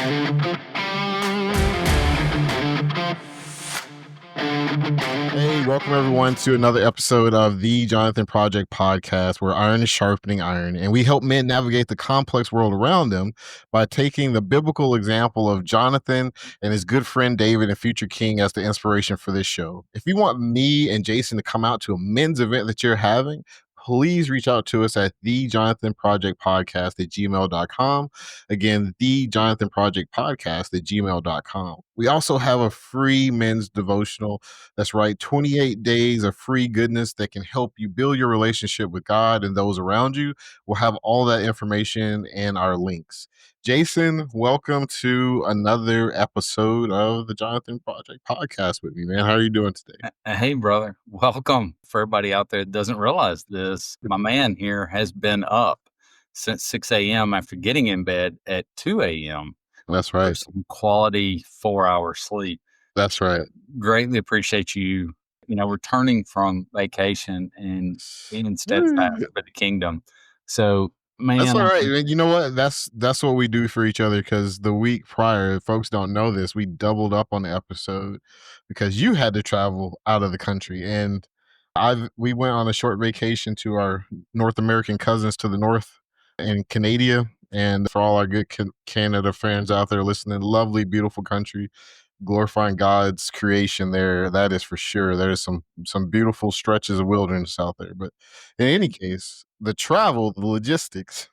Hey, welcome everyone to another episode of the Jonathan Project Podcast, where iron is sharpening iron, and we help men navigate the complex world around them by taking the biblical example of Jonathan and his good friend David and future king as the inspiration for this show. If you want me and Jason to come out to a men's event that you're having, please reach out to us at thejonathanprojectpodcast at gmail.com. Again, thejonathanprojectpodcast at gmail.com. We also have a free men's devotional. That's right, 28 days of free goodness that can help you build your relationship with God and those around you. We'll have all that information and our links. Jason, welcome to another episode of the Jonathan Project Podcast with me, man. How are you doing today? Hey, brother. Welcome. For everybody out there that doesn't realize this, my man here has been up since 6 a.m. after getting in bed at 2 a.m. That's for right. some quality 4-hour sleep. That's right. Greatly appreciate you, returning from vacation and being steadfast for the kingdom. So, That's man, all right. And you know what? That's what we do for each other, because the week prior, folks don't know this, we doubled up on the episode because you had to travel out of the country. And we went on a short vacation to our North American cousins to the north in Canada. And for all our good Canada fans out there listening, lovely, beautiful country, glorifying God's creation there. That is for sure. There's some beautiful stretches of wilderness out there. But in any case, the travel, the logistics,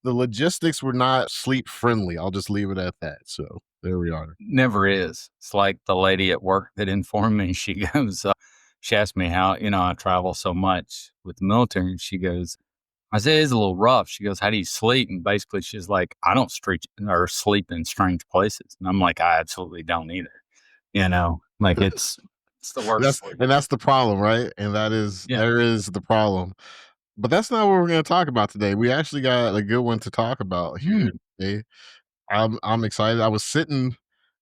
the logistics were not sleep friendly. I'll just leave it at that. So there we are. never is. It's like the lady at work that informed me. She goes, she asked me how, I travel so much with the military. And she goes, I said, it's a little rough. She goes, how do you sleep? And basically she's like, I don't sleep in strange places. And I'm like, I absolutely don't either. Like it's the worst. That's the problem, right? And there is the problem. But that's not what we're going to talk about today. We actually got a good one to talk about here today. I'm excited. I was sitting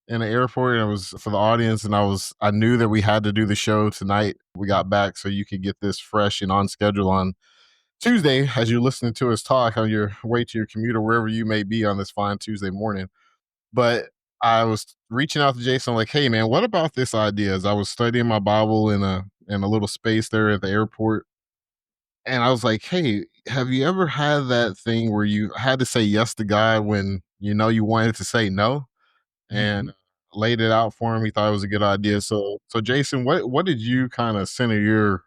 in the airport, and I was, for the audience, and I knew that we had to do the show tonight. We got back so you could get this fresh and on schedule on Tuesday as you're listening to us talk on your way to your commute or wherever you may be on this fine Tuesday morning. But I was reaching out to Jason like, hey man, what about this idea? As I was studying my Bible in a little space there at the airport, and I was like, hey, have you ever had that thing where you had to say yes to God when you wanted to say no? And laid it out for him. He thought it was a good idea. So Jason, what did you kind of center your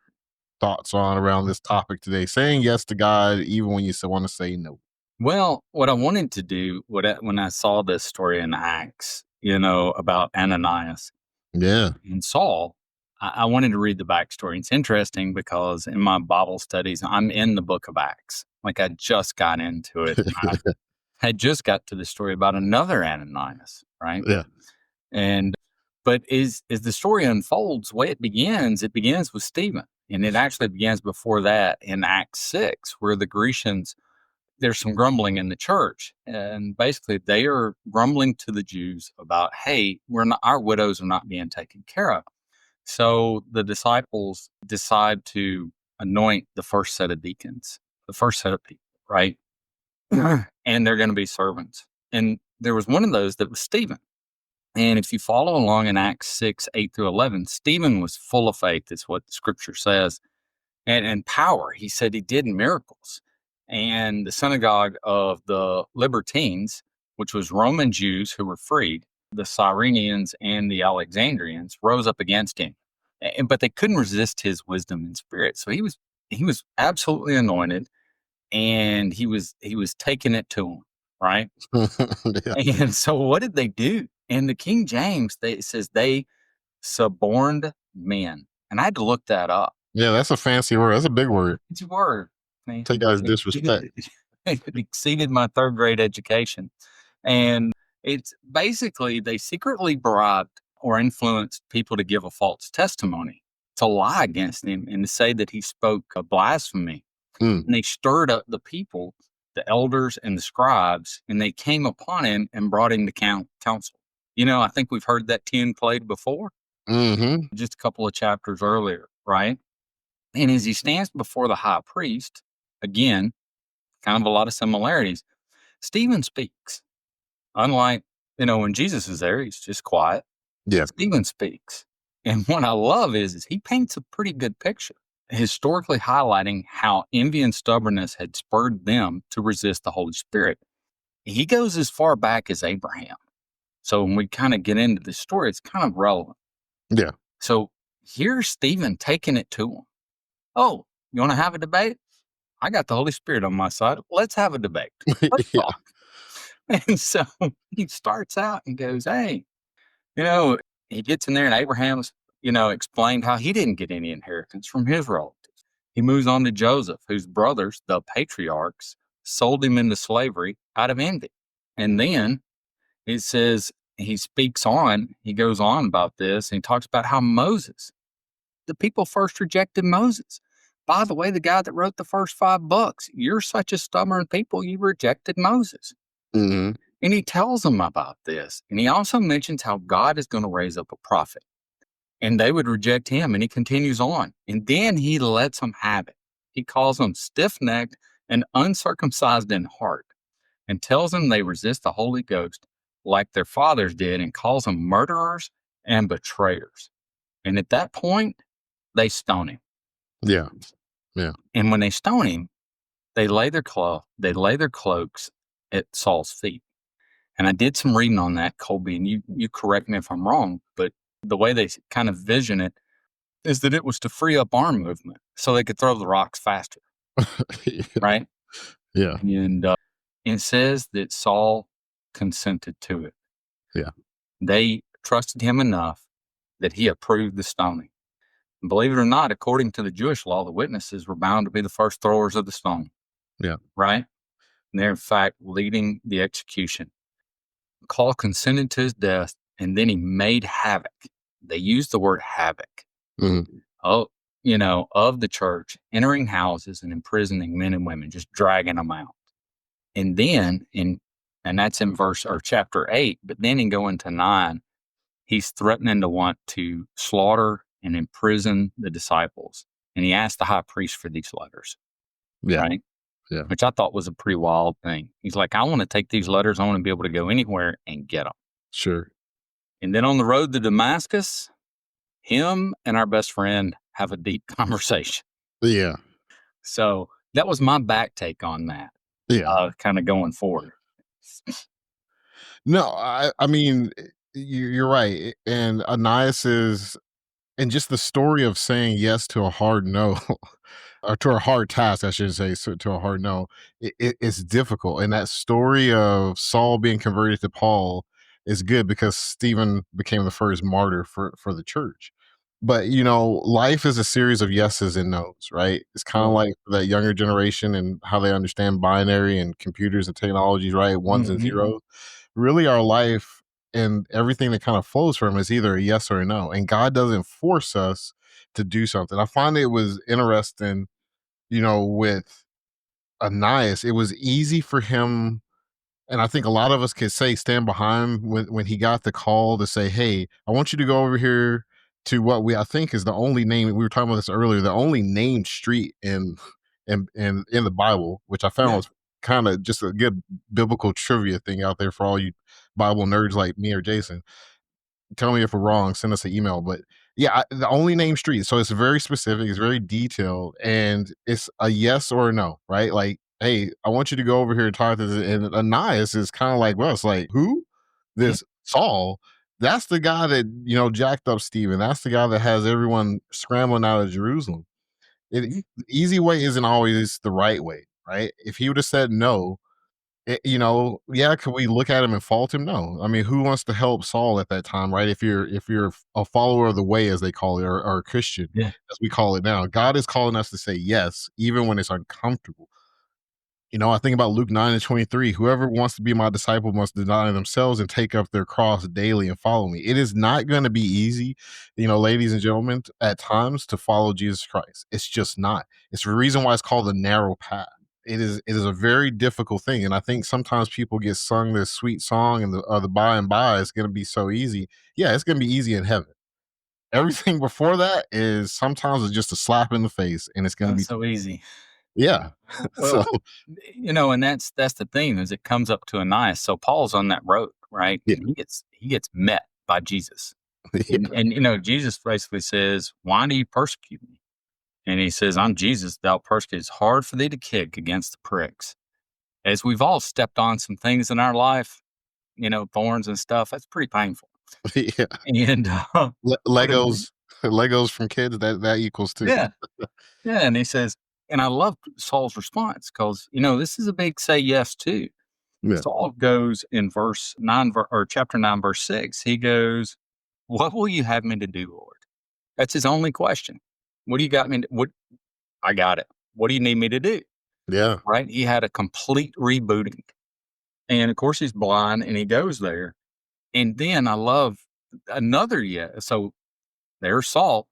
thoughts on around this topic today? Saying yes to God even when you still want to say no. Well, what I wanted to do when I saw this story in Acts, about Ananias Yeah. and Saul, I wanted to read the backstory. It's interesting because in my Bible studies, I'm in the book of Acts. Like I just got into it. I had just got to the story about another Ananias, right? Yeah. But as the story unfolds, the way it begins with Stephen. And it actually begins before that in Acts 6, where the Grecians, there's some grumbling in the church. And basically they are grumbling to the Jews about, hey, our widows are not being taken care of. So the disciples decide to anoint the first set of deacons, the first set of people, right? And they're going to be servants. And there was one of those that was Stephen. And if you follow along in Acts 6, 8 through 11, Stephen was full of faith, is what the scripture says, and power. He said he did miracles. And the synagogue of the Libertines, which was Roman Jews who were freed, the Cyrenians and the Alexandrians, rose up against him. But they couldn't resist his wisdom and spirit. So he was absolutely anointed, and he was taking it to him, right? Yeah. And so what did they do? In the King James, it says they suborned men. And I had to look that up. Yeah, that's a fancy word. That's a big word. It's a word. Take that as disrespect. It exceeded my third grade education. And it's basically they secretly bribed or influenced people to give a false testimony, to lie against him and to say that he spoke a blasphemy. And they stirred up the people, the elders and the scribes, and they came upon him and brought him to council. I think we've heard that 10 played before, just a couple of chapters earlier, right? And as he stands before the high priest, again, kind of a lot of similarities, Stephen speaks. Unlike when Jesus is there, he's just quiet. Yeah. Stephen speaks. And what I love is he paints a pretty good picture, historically highlighting how envy and stubbornness had spurred them to resist the Holy Spirit. He goes as far back as Abraham. So when we kind of get into this story, it's kind of relevant. Yeah. So here's Stephen taking it to him. Oh, you want to have a debate? I got the Holy Spirit on my side. Let's have a debate. Let's Yeah. talk. And so he starts out and goes, hey, he gets in there and Abraham's, explained how he didn't get any inheritance from his relatives. He moves on to Joseph, whose brothers, the patriarchs, sold him into slavery out of envy. And then it says he goes on about this, and he talks about how the people first rejected Moses. By the way, the guy that wrote the first 5 books, you're such a stubborn people, you rejected Moses. Mm-hmm. And he tells them about this. And he also mentions how God is going to raise up a prophet. And they would reject him. And he continues on. And then he lets them have it. He calls them stiff-necked and uncircumcised in heart, and tells them they resist the Holy Ghost like their fathers did, and calls them murderers and betrayers. And at that point, they stone him. Yeah. Yeah. And when they stone him, they lay their cloaks at Saul's feet. And I did some reading on that, Colby, and you correct me if I'm wrong, but the way they kind of vision it is that it was to free up arm movement so they could throw the rocks faster, Yeah. right? Yeah. And it says that Saul consented to it. Yeah. They trusted him enough that he approved the stoning. And believe it or not, according to the Jewish law, the witnesses were bound to be the first throwers of the stone. Yeah. Right? And they're, in fact, leading the execution. Saul consented to his death, and then he made havoc. They used the word havoc. Mm-hmm. Of the church, entering houses and imprisoning men and women, just dragging them out. And then, and that's in chapter 8, but then in going to 9, he's threatening to want to slaughter and imprison the disciples. And he asked the high priest for these letters. Yeah. Right? Yeah. Which I thought was a pretty wild thing. He's like, I want to take these letters. I want to be able to go anywhere and get them. Sure. And then on the road to Damascus, him and our best friend have a deep conversation. Yeah. So that was my back take on that. Yeah. Kind of going forward. No, I mean, you're right. And Ananias and just the story of saying yes to a hard no, or to a hard task, I should say, so to a hard no, it's difficult. And that story of Saul being converted to Paul is good because Stephen became the first martyr for the church. But life is a series of yeses and nos, right? It's kind of like that younger generation and how they understand binary and computers and technologies, right? Ones and zeros. Really, our life and everything that kind of flows from is either a yes or a no. And God doesn't force us to do something. I find it was interesting, with Ananias, it was easy for him. And I think a lot of us could stand behind when he got the call to say, hey, I want you to go over here to what I think is the only name, we were talking about this earlier, the only named street in the Bible, which I found was kind of just a good biblical trivia thing out there for all you Bible nerds like me or Jason. Tell me if we're wrong, send us an email. But yeah, the only name street. So it's very specific, it's very detailed, and it's a yes or a no, right? Like, hey, I want you to go over here and talk to this. And Ananias is kind of like, well, it's like, who? This Saul. That's the guy that, jacked up Stephen. That's the guy that has everyone scrambling out of Jerusalem. The easy way isn't always the right way, right? If he would have said no, could we look at him and fault him? No. I mean, who wants to help Saul at that time, right? If you're a follower of the way, as they call it, or a Christian, as we call it now, God is calling us to say yes, even when it's uncomfortable. I think about Luke 9:23. Whoever wants to be my disciple must deny themselves and take up their cross daily and follow me. It is not going to be easy, ladies and gentlemen, at times to follow Jesus Christ. It's just not. It's the reason why it's called the narrow path. It is a very difficult thing. And I think sometimes people get sung this sweet song and the by and by is going to be so easy. Yeah, it's going to be easy in heaven. Everything before that is sometimes it's just a slap in the face, and it's going to be so easy. Yeah. Well, and that's the thing is it comes up to Ananias. So Paul's on that road, right? Yeah. And he gets met by Jesus. And Yeah. and you know, Jesus basically says, "Why do you persecute me?" And he says, "I'm Jesus, thou persecute. It's hard for thee to kick against the pricks." As we've all stepped on some things in our life, thorns and stuff, that's pretty painful. Yeah. And but it, Legos from kids, that equals 2. yeah, yeah. And he says, and I love Saul's response because this is a big say yes too. Yeah. Saul goes in verse 9 or chapter 9, verse 6. He goes, "What will you have me to do, Lord?" That's his only question. What do you got me to, what I got it. What do you need me to do? Yeah. Right? He had a complete rebooting. And of course he's blind and he goes there. And then I love another so there's Saul.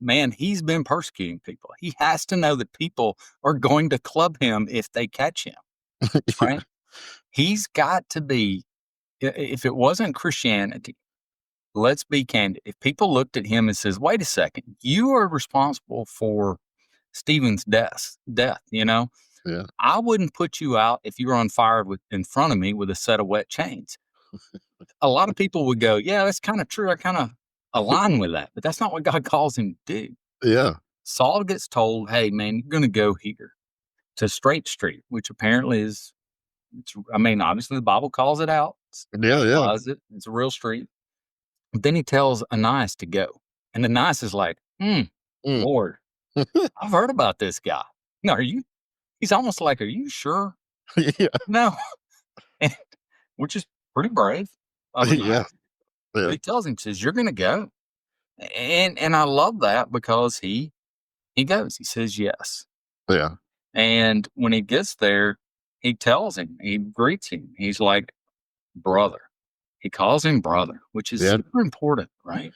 Man, he's been persecuting people. He has to know that people are going to club him if they catch him, Yeah. right? He's got to be, if it wasn't Christianity, let's be candid. If people looked at him and says, "Wait a second, you are responsible for Stephen's death, Yeah. I wouldn't put you out if you were on fire in front of me with a set of wet chains." A lot of people would go, "Yeah, that's kind of true. I kind of align with that," but that's not what God calls him to do. Yeah. Saul gets told, "Hey, man, you're going to go here to Straight Street," which apparently I mean, obviously the Bible calls it out, Yeah, yeah. implies it. It's a real street. But then he tells Ananias to go. And Ananias is like, Mm. Lord, I've heard about this guy. No, he's almost like, "Are you sure?" Yeah. No, and, which is pretty brave of Yeah. Ananias. But Yeah. he tells him, says, "You're going to go." And I love that because he goes, he says yes. Yeah. And when he gets there, he tells him, he greets him. He's like, "Brother." He calls him brother, which is Yeah. super important, right?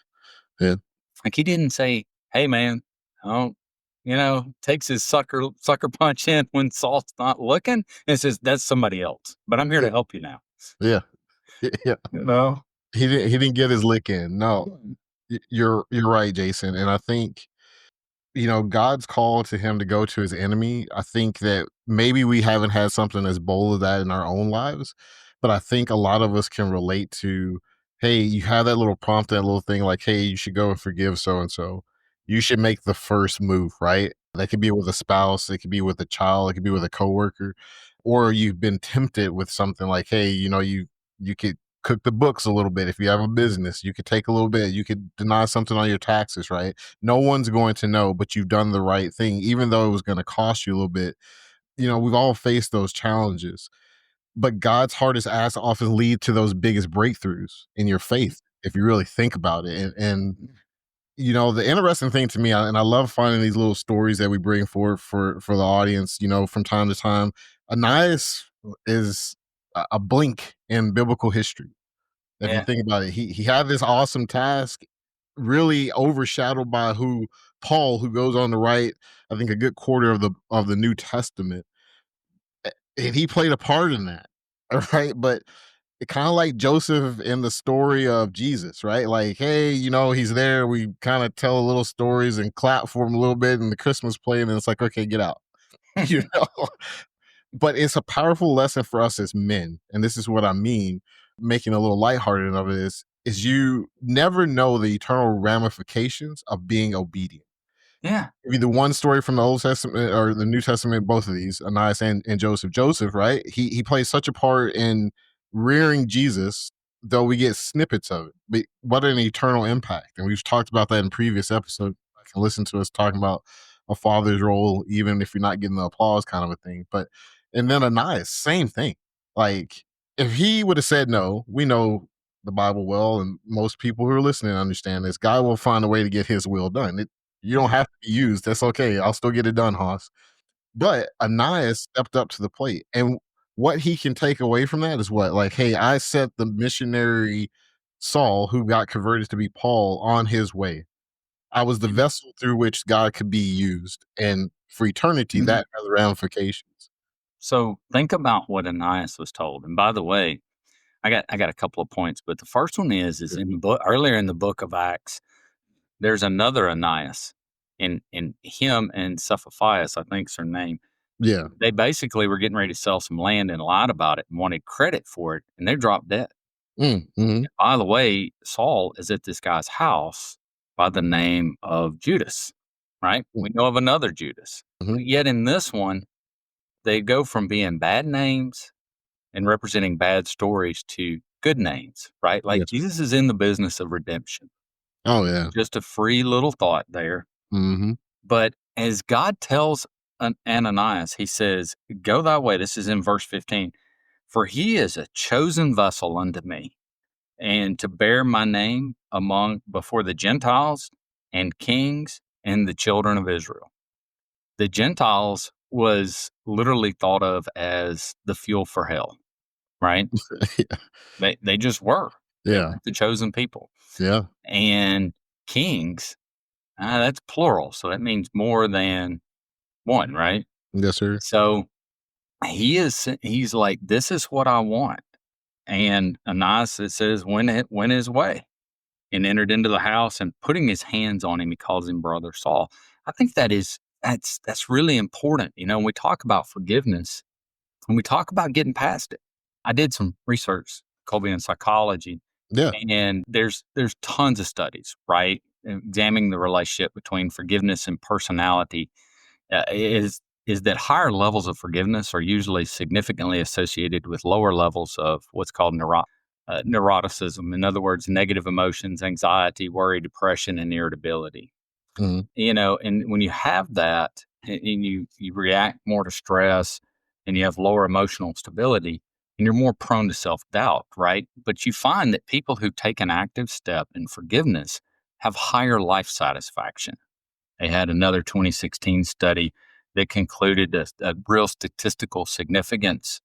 Yeah. Like he didn't say, "Hey man, I don't," takes his sucker punch in when Saul's not looking and says, "That's somebody else, but I'm here to help you now." Yeah. Yeah. You know? He didn't get his lick in. No. You're right, Jason, and I think God's call to him to go to his enemy. I think that maybe we haven't had something as bold as that in our own lives, but I think a lot of us can relate to, hey, you have that little prompt, that little thing like, hey, you should go and forgive so and so. You should make the first move, right? That could be with a spouse, it could be with a child, it could be with a coworker, or you've been tempted with something like, hey, you could cook the books a little bit if you have a business. You could take a little bit, you could deny something on your taxes, right? No one's going to know, but you've done the right thing, even though it was going to cost you a little bit. We've all faced those challenges, but God's hardest asks often lead to those biggest breakthroughs in your faith, if you really think about it. And the interesting thing to me, and I love finding these little stories that we bring forward for the audience, from time to time. Ananias is a blink in biblical history. If you Yeah. think about it, he had this awesome task, really overshadowed by Paul, who goes on to write, I think, a good quarter of the New Testament, and he played a part in that. All right, but it kind of like Joseph in the story of Jesus, right? Like, hey, he's there. We kind of tell little stories and clap for him a little bit, and the Christmas play, and then it's like, okay, get out, you know. But it's a powerful lesson for us as men, and this is what I mean, making a little lighthearted of it is you never know the eternal ramifications of being obedient. Yeah. Either one story from the Old Testament or the New Testament, both of these, Ananias and Joseph. Joseph, right? He plays such a part in rearing Jesus, though we get snippets of it. But what an eternal impact. And we've talked about that in previous episodes. I can listen to us talking about a father's role, even if you're not getting the applause kind of a thing. But and then Ananias, same thing. Like if he would have said no, we know the Bible well, and most people who are listening understand this. God will find a way to get his will done. You don't have to be used. That's okay. I'll still get it done, Haas. But Ananias stepped up to the plate. And what he can take away from that is what? Like, hey, I set the missionary Saul, who got converted to be Paul, on his way. I was the vessel through which God could be used. And for eternity, Mhm. that has ramifications. So think about what Ananias was told. And by the way, I got a couple of points, but the first one is in the book earlier in the book of Acts, there's another Ananias, and him and Cephallias, I think is her name. Yeah. They basically were getting ready to sell some land and lied about it and wanted credit for it, and they dropped dead. Mhm. By the way, Saul is at this guy's house by the name of Judas, right? Mm, We know of another Judas. mhm. But yet in this one, they go from being bad names and representing bad stories to good names, right? Like Yes. Jesus is in the business of redemption. Oh, yeah. Just a free little thought there. Mhm. But as God tells Ananias, he says, "Go thy way." This is in verse 15. "For he is a chosen vessel unto me, and to bear my name among before the Gentiles and kings and the children of Israel." The Gentiles was literally thought of as the fuel for hell, right? Yeah. They just were. They Yeah. weren't the chosen people. Yeah. And kings, that's plural, so that means more than one, right? Yes, sir. So he's like, "This is what I want." And Ananias, it says, went his way and entered into the house, and putting his hands on him, he calls him brother Saul. I think that's really important. When we talk about forgiveness, when we talk about getting past it. I did some research, Colby, in psychology, Yeah. and there's tons of studies, right? Examining the relationship between forgiveness and personality is that higher levels of forgiveness are usually significantly associated with lower levels of what's called neuroticism. In other words, negative emotions, anxiety, worry, depression, and irritability. Mhm. And when you have that, and you react more to stress, and you have lower emotional stability, and you're more prone to self-doubt, right? But you find that people who take an active step in forgiveness have higher life satisfaction. They had another 2016 study that concluded a real statistical significance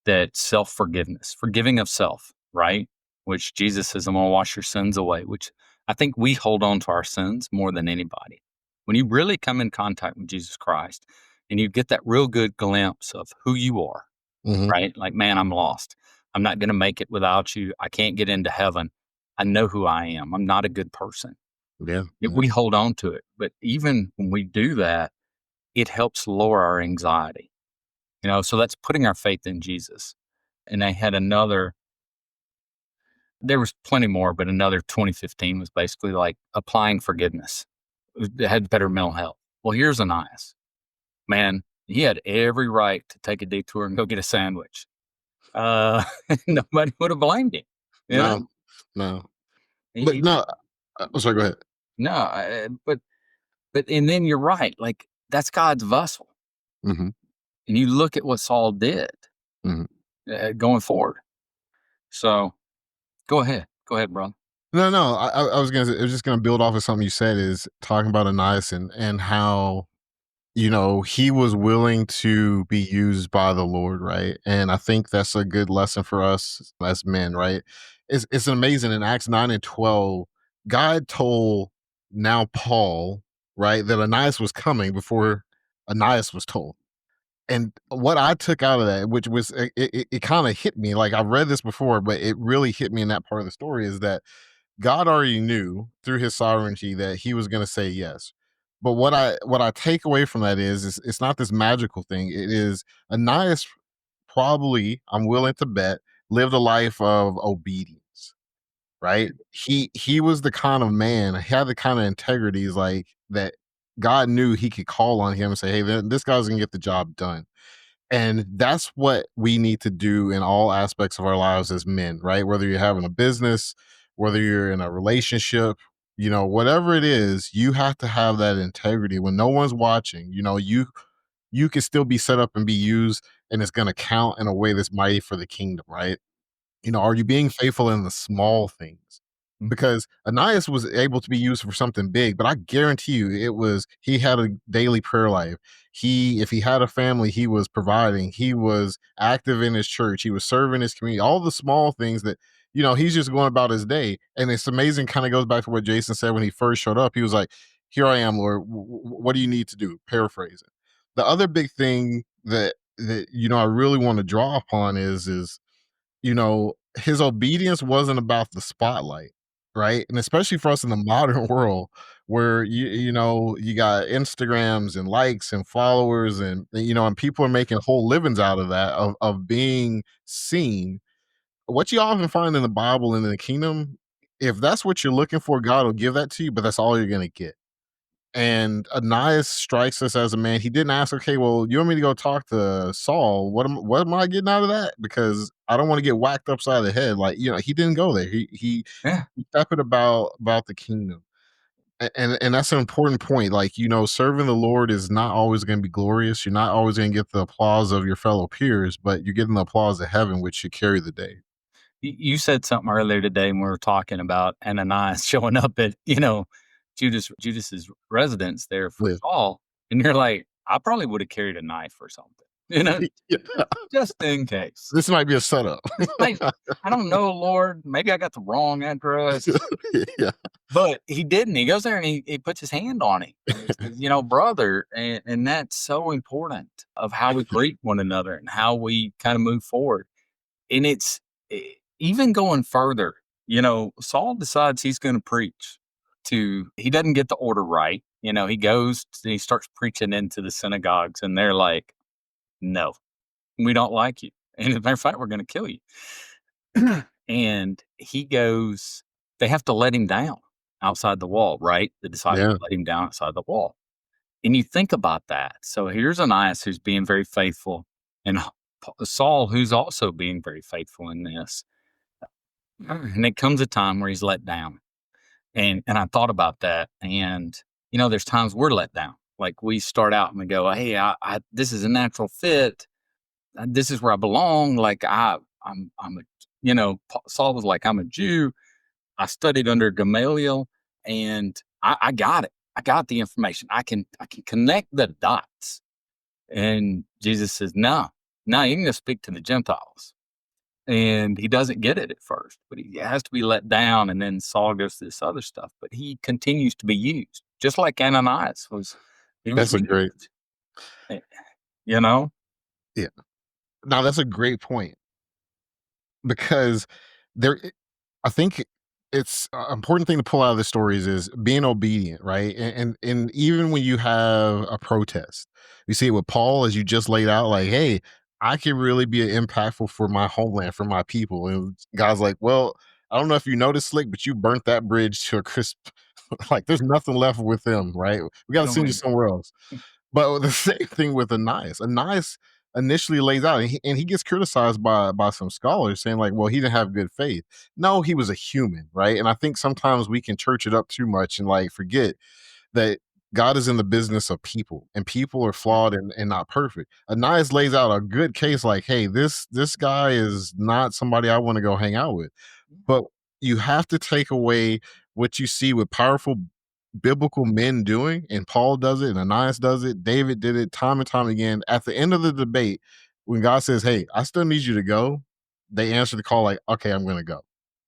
that self-forgiveness, forgiving of self, right? Which Jesus says, "I'm going to wash your sins away," which I think we hold on to our sins more than anybody. When you really come in contact with Jesus Christ and you get that real good glimpse of who you are, Mhm. right? Like, man, I'm lost. I'm not going to make it without you. I can't get into heaven. I know who I am. I'm not a good person. Yeah. If Yeah. we hold on to it. But even when we do that, it helps lower our anxiety. So that's putting our faith in Jesus. And I had another there was plenty more, but another 2015 was basically like applying forgiveness. It had better mental health. Well, here's Ananias. Man, he had every right to take a detour and go get a sandwich. Uh, nobody would have blamed him, you know? No. No. But He no, sorry, go ahead. no, but and then you're right, like, that's God's vessel, Mhm. and you look at what Saul did, Mhm. going forward. So, go ahead, bro. No, no, I was gonna say, I was just gonna build off of something you said is talking about Ananias and how, he was willing to be used by the Lord, right? And I think that's a good lesson for us as men, right? It's amazing in Acts 9 and 12, God told now Paul, right, that Ananias was coming before Ananias was told. And what I took out of that, which was it kind of hit me, like I've read this before, but it really hit me in that part of the story is that God already knew through his sovereignty that he was going to say yes. But what I take away from that is it's not this magical thing. It is Ananias probably, I'm willing to bet, lived a life of obedience, right? He was the kind of man, he had the kind of integrities like that God knew he could call on him and say, "Hey, this guy's gonna get the job done." And that's what we need to do in all aspects of our lives as men, right? Whether you're having a business, whether you're in a relationship, whatever it is, you have to have that integrity when no one's watching. You can still be set up and be used, and it's going to count in a way that's mighty for the kingdom, right? Are you being faithful in the small things? Mm, Because Ananias was able to be used for something big, but I guarantee you he had a daily prayer life. If he had a family, he was providing, he was active in his church, he was serving his community, all the small things that, he's just going about his day. And it's amazing, kind of goes back to what Jason said when he first showed up. He was like, "Here I am, Lord. What do you need to do?" Paraphrase it. The other big thing that I really want to draw upon is his obedience wasn't about the spotlight, right? And especially for us in the modern world where you got Instagrams and likes and followers and people are making whole livings out of that of being seen. what you often find in the Bible and in the kingdom, if that's what you're looking for, God will give that to you, but that's all you're gonna get. And Ananias strikes us as a man. He didn't ask, okay, well, you want me to go talk to Saul? What am I getting out of that? Because I don't want to get whacked upside the head. Like, he didn't go there. Yeah. He kept it about the kingdom. And that's an important point. Like, serving the Lord is not always going to be glorious. You're not always going to get the applause of your fellow peers, but you're getting the applause of heaven, which should carry the day. You said something earlier today when we were talking about Ananias showing up at, Judas's residence there for Yeah. Saul, and you're like, I probably would have carried a knife or something, Yeah. just in case. This might be a setup. Like, I don't know, Lord, maybe I got the wrong address, Yeah. but he didn't. He goes there and he puts his hand on him. And he says, brother, and that's so important of how we greet one another and how we kind of move forward. And it's even going further, Saul decides he's going to preach he doesn't get the order right. He goes, he starts preaching into the synagogues, and they're like, no, we don't like you. And as a matter of fact, we're going to kill you. And he goes, they have to let him down outside the wall, right? The disciples Yeah. let him down outside the wall. And you think about that. So here's Ananias who's being very faithful, and Saul who's also being very faithful in this. And it comes a time where he's let down. And I thought about that. And, there's times we're let down. Like we start out and we go, hey, this is a natural fit. This is where I belong. Like Saul was like, I'm a Jew. I studied under Gamaliel, and I got it. I got the information. I can connect the dots. And Jesus says, no, you can just speak to the Gentiles. And he doesn't get it at first, but he has to be let down. And then Saul goes to this other stuff, but he continues to be used, just like Ananias was. He was That's a great used, you know? Yeah. Now that's a great point because there I think it's an important thing to pull out of the stories is being obedient, right? And even when you have a protest, you see it with Paul, as you just laid out, like, hey, I can really be impactful for my homeland, for my people. And God's like, well, I don't know if you noticed, Slick, but you burnt that bridge to a crisp. Like, there's nothing left with them, right? We got to No send you way. somewhere else. But the same thing with Ananias. Ananias initially lays out, and he gets criticized by some scholars saying like, well, he didn't have good faith. No, he was a human, right? And I think sometimes we can church it up too much and like forget that God is in the business of people, and people are flawed and not perfect. Ananias lays out a good case, like, hey, this guy is not somebody I want to go hang out with. But you have to take away what you see with powerful biblical men doing, and Paul does it, and Ananias does it, David did it time and time again. At the end of the debate, when God says, hey, I still need you to go, they answer the call like, okay, I'm gonna go.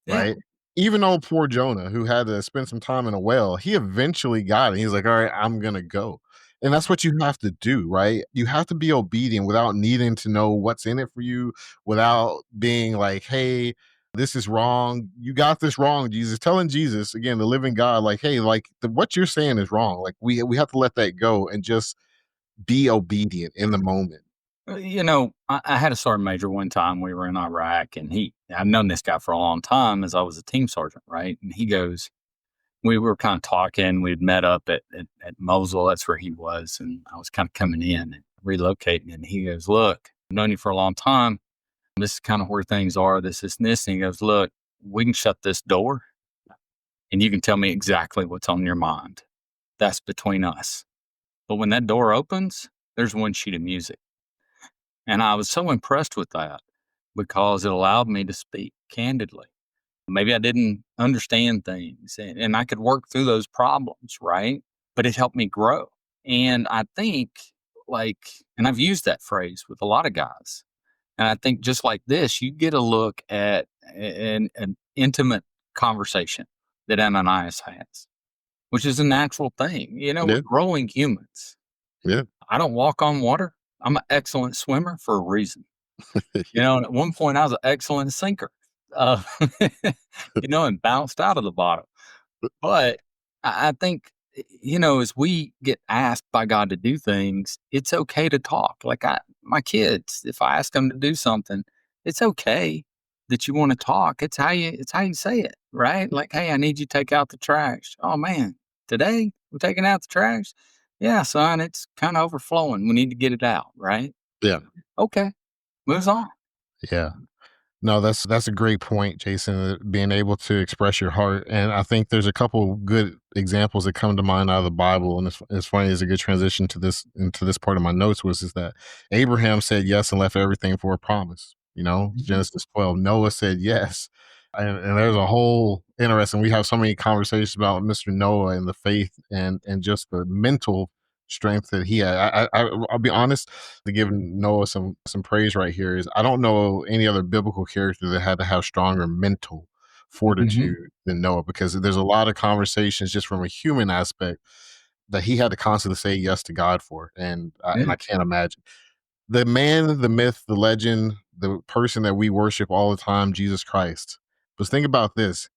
Yeah. Right. Even old poor Jonah, who had to spend some time in a well, he eventually got it. He's like, all right, I'm gonna go. And that's what you have to do, right? You have to be obedient without needing to know what's in it for you, without being like, hey, this is wrong. You got this wrong, Jesus. Telling Jesus, again, the living God, like, hey, like what you're saying is wrong. Like we have to let that go and just be obedient in the moment. I had a sergeant major one time. We were in Iraq, and I've known this guy for a long time as I was a team sergeant, right? And he goes, we were kind of talking. We'd met up at Mosul. That's where he was. And I was kind of coming in and relocating. And he goes, look, I've known you for a long time. This is kind of where things are. This, and this. And he goes, look, we can shut this door and you can tell me exactly what's on your mind. That's between us. But when that door opens, there's one sheet of music. And I was so impressed with that because it allowed me to speak candidly. Maybe I didn't understand things and I could work through those problems, right? But it helped me grow. And I think, and I've used that phrase with a lot of guys. And I think just like this, you get a look at an intimate conversation that Ananias has, which is a natural thing. We're Yeah. growing humans. Yeah. I don't walk on water. I'm an excellent swimmer for a reason. And at one point I was an excellent sinker, uh, and bounced out of the bottom. But I think, as we get asked by God to do things, it's okay to talk. Like my kids, if I ask them to do something, it's okay. that you want to talk, it's how you say it, right? Like, hey, I need you to take out the trash. Oh man, today we're taking out the trash. Yeah, son, it's kind of overflowing. We need to get it out, right? Yeah. Okay, moves on. Yeah. No, that's a great point, Jason, being able to express your heart, and I think there's a couple good examples that come to mind out of the Bible, and it's funny, it's a good transition to this into this part of my notes was is that Abraham said yes and left everything for a promise, Mhm. Genesis 12. Noah said yes, and there's a whole interesting we have so many conversations about Mr. Noah and the faith and just the mental strength that he had. I'll be honest, to give Noah some praise right here is I don't know any other biblical character that had to have stronger mental Mhm. fortitude than Noah because there's a lot of conversations just from a human aspect that he had to constantly say yes to God for, and Yeah. I can't imagine the man, the myth, the legend, the person that we worship all the time, Jesus Christ. But think about this: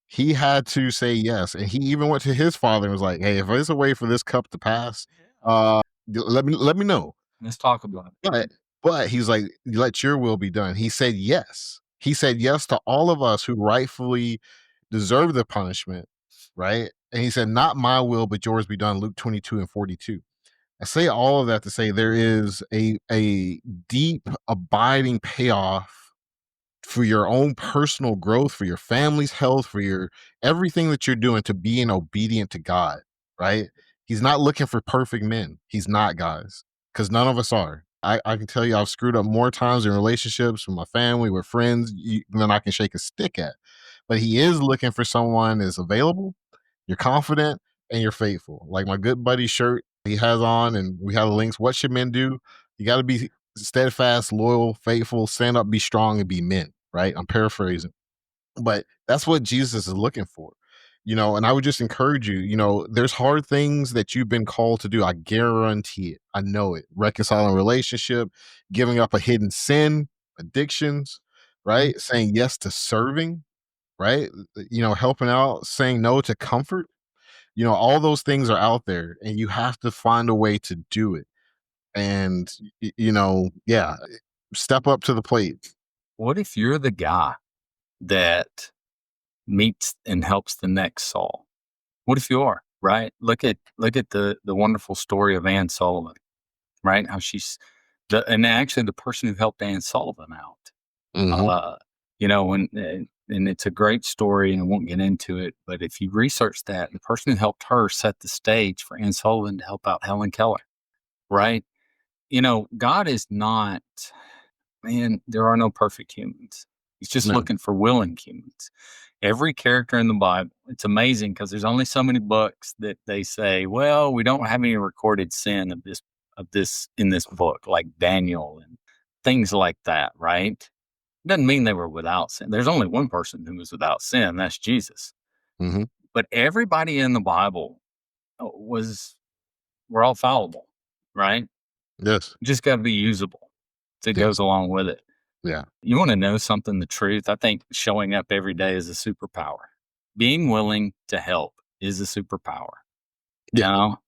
he had to say yes, and he even went to his father and was like, "Hey, if there's a way for this cup to pass, Yeah. let me know." Let's talk about it. But but he's like, "Let your will be done." He said yes. He said yes to all of us who rightfully deserve the punishment, right? And he said, "Not my will, but yours be done." Luke 22:42. I say all of that to say there is a deep, abiding payoff for your own personal growth, for your family's health, for your everything that you're doing to being obedient to God, right? He's not looking for perfect men. He's not, guys, because none of us are. I can tell you, I've screwed up more times in relationships with my family, with friends, than I can shake a stick at. But he is looking for someone that's available, you're confident, and you're faithful. Like my good buddy shirt he has on, and we have the links. What should men do? You got to be steadfast, loyal, faithful, stand up, be strong, and be men, right? I'm paraphrasing, but that's what Jesus is looking for, and I would just encourage you, there's hard things that you've been called to do. I guarantee it. I know it. Reconciling a relationship, giving up a hidden sin, addictions, Mhm. right? Saying yes to serving, right? Helping out, saying no to comfort. All those things are out there and you have to find a way to do it. And, yeah, step up to the plate. What if you're the guy that meets and helps the next Saul? What if you are, right? Look at the wonderful story of Anne Sullivan, right? How and actually the person who helped Anne Sullivan out. Mhm. Uh, and it's a great story, and I won't get into it. But if you research that, the person who helped her set the stage for Anne Sullivan to help out Helen Keller, right? God is not, man, there are no perfect humans. He's just No. looking for willing humans. Every character in the Bible, it's amazing because there's only so many books that they say, well, we don't have any recorded sin of this in this book, like Daniel and things like that, right? Doesn't mean they were without sin. There's only one person who was without sin, that's Jesus. Mhm. But everybody in the Bible was we're all fallible, right? Yes. Just got to be usable. So it Yes. goes along with it. Yeah. You want to know something, the truth? I think showing up every day is a superpower. Being willing to help is a superpower. You Yeah. know,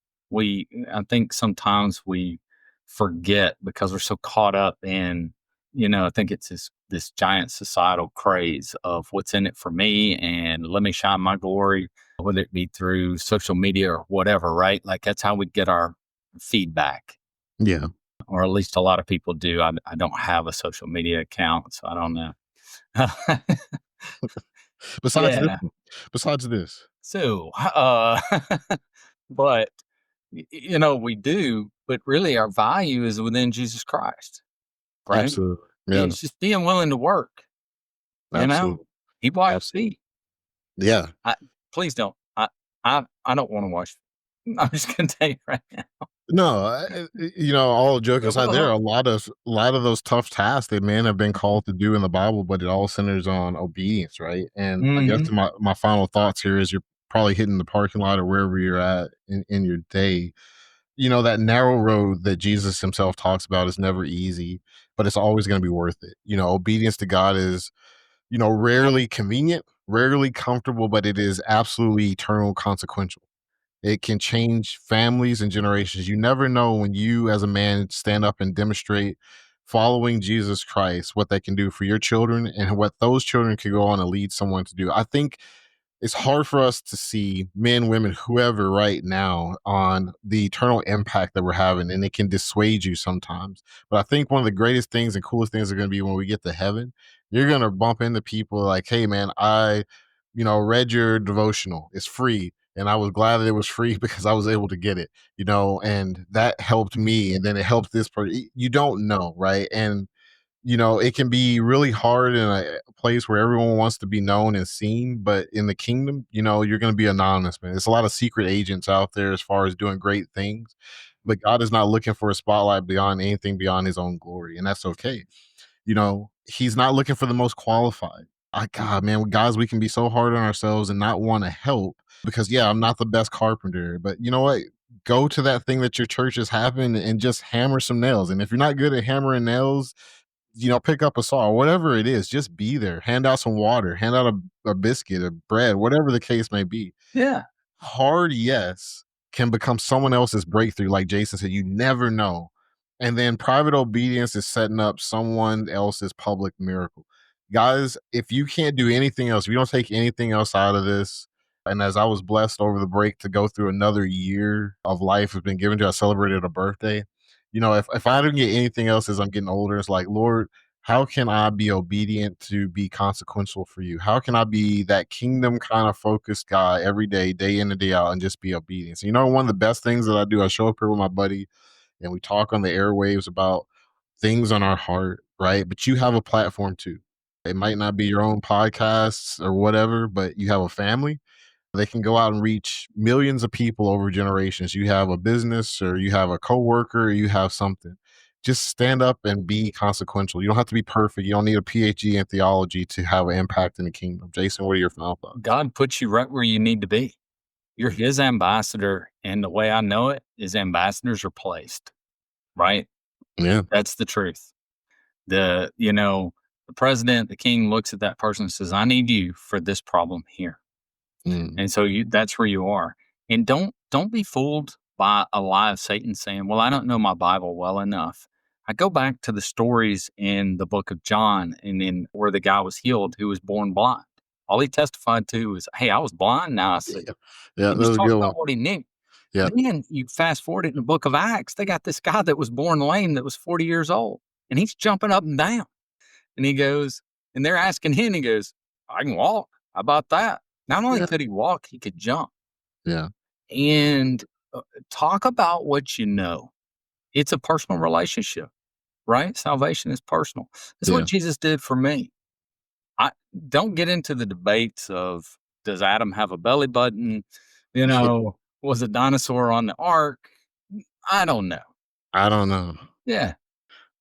I think sometimes we forget because we're so caught up in, I think it's this giant societal craze of what's in it for me and let me shine my glory, whether it be through social media or whatever, right? Like that's how we get our feedback, Yeah. or at least a lot of people do. I don't have a social media account, so I don't know. Besides this Yeah. one besides this. So, but we do, but really our value is within Jesus Christ, right? Absolutely. Yeah. It's just being willing to work, you know? Absolutely. He washed Absolutely. feet. Yeah. I please don't. I don't want to wash. I'm just gonna tell you right now. No, all joking aside, there are a lot of those tough tasks that men have been called to do in the Bible, but it all centers on obedience, right? And I guess Mhm. my final thoughts here is you're probably hitting the parking lot or wherever you're at in your day. That narrow road that Jesus himself talks about is never easy, but it's always going to be worth it. Obedience to God is, rarely convenient, rarely comfortable, but it is absolutely eternal consequential. It can change families and generations. You never know when you, as a man, stand up and demonstrate following Jesus Christ, what they can do for your children and what those children can go on and lead someone to do. I think it's hard for us to see men, women, whoever right now on the eternal impact that we're having, and it can dissuade you sometimes. But I think one of the greatest things and coolest things are going to be when we get to heaven, you're going to bump into people like, hey, man, read your devotional. It's free. And I was glad that it was free because I was able to get it, and that helped me. And then it helped this person. You don't know, right? And it can be really hard in a place where everyone wants to be known and seen, but in the kingdom, you're going to be anonymous, man. There's a lot of secret agents out there as far as doing great things, but God is not looking for a spotlight beyond anything beyond his own glory, and that's okay. He's not looking for the most qualified. God, man, guys, we can be so hard on ourselves and not want to help because, yeah, I'm not the best carpenter, but you know what? Go to that thing that your church is having and just hammer some nails. And if you're not good at hammering nails, pick up a saw, whatever it is, just be there, hand out some water, hand out a biscuit, a bread, whatever the case may be. Yeah. Hard yes can become someone else's breakthrough. Like Jason said, you never know. And then private obedience is setting up someone else's public miracle. Guys, if you can't do anything else, if you don't take anything else out of this, and as I was blessed over the break to go through another year of life has been given to, I celebrated a birthday. If I don't get anything else as I'm getting older, it's like, Lord, how can I be obedient to be consequential for you? How can I be that kingdom kind of focused guy every day in and day out, and just be obedient? So, one of the best things that I do, I show up here with my buddy and we talk on the airwaves about things on our heart, right? But you have a platform too. It might not be your own podcasts or whatever, but you have a family. They can go out and reach millions of people over generations. You have a business or you have a coworker, or you have something. Just stand up and be consequential. You don't have to be perfect. You don't need a PhD in theology to have an impact in the kingdom. Jason, what are your final thoughts? God puts you right where you need to be. You're his ambassador. And the way I know it is ambassadors are placed, right? Yeah. That's the truth. The president, the king looks at that person and says, I need you for this problem here. And so that's where you are. And don't be fooled by a lie of Satan saying, well, I don't know my Bible well enough. I go back to the stories in the book of John and in where the guy was healed who was born blind. All he testified to was, hey, I was blind, now I see. Yeah, He that was was a talking good one. about what he knew. Yeah. Then you fast forward it in the book of Acts, they got this guy that was born lame that was 40 years old, and he's jumping up and down. And he goes, and they're asking him, he goes, I can walk. How about that? Not only could he walk, he could jump. Yeah. And talk about what you know. It's a personal relationship, right? Salvation is personal. That's what Jesus did for me. I don't get into the debates of, does Adam have a belly button? Was a dinosaur on the ark? I don't know. I don't know. Yeah.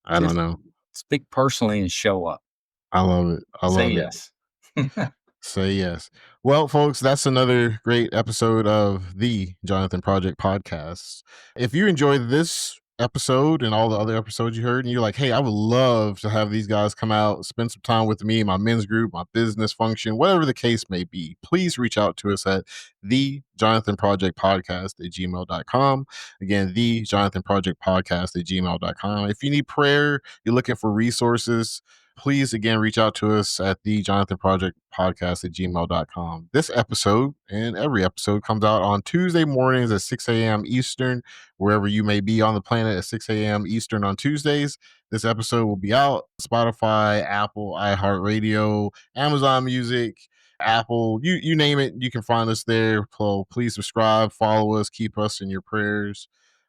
I don't know. Speak personally and show up. I love it. I love Say it. yes. Say yes. Well, folks, that's another great episode of the Jonathan Project Podcast. If you enjoyed this episode and all the other episodes you heard, and you're like, hey, I would love to have these guys come out, spend some time with me, my men's group, my business function, whatever the case may be, please reach out to us at the Jonathan Project Podcast at gmail.com. Again, the Jonathan Project Podcast at gmail.com. If you need prayer, you're looking for resources, please again reach out to us at the Jonathan Project Podcast at gmail.com. This episode and every episode comes out on Tuesday mornings at 6 a.m. Eastern, wherever you may be on the planet at 6 a.m. Eastern on Tuesdays. This episode will be out Spotify, Apple, iHeartRadio, Amazon Music, Apple, you name it, you can find us there. So please subscribe, follow us, keep us in your prayers.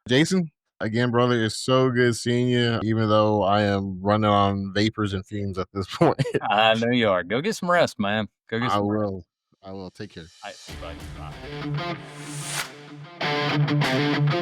Jason, again, brother, it's so good seeing you, even though I am running on vapors and fumes at this point. I know you are. Go get some rest, man. Go get I some rest. will. I will. Take care. All right, bye.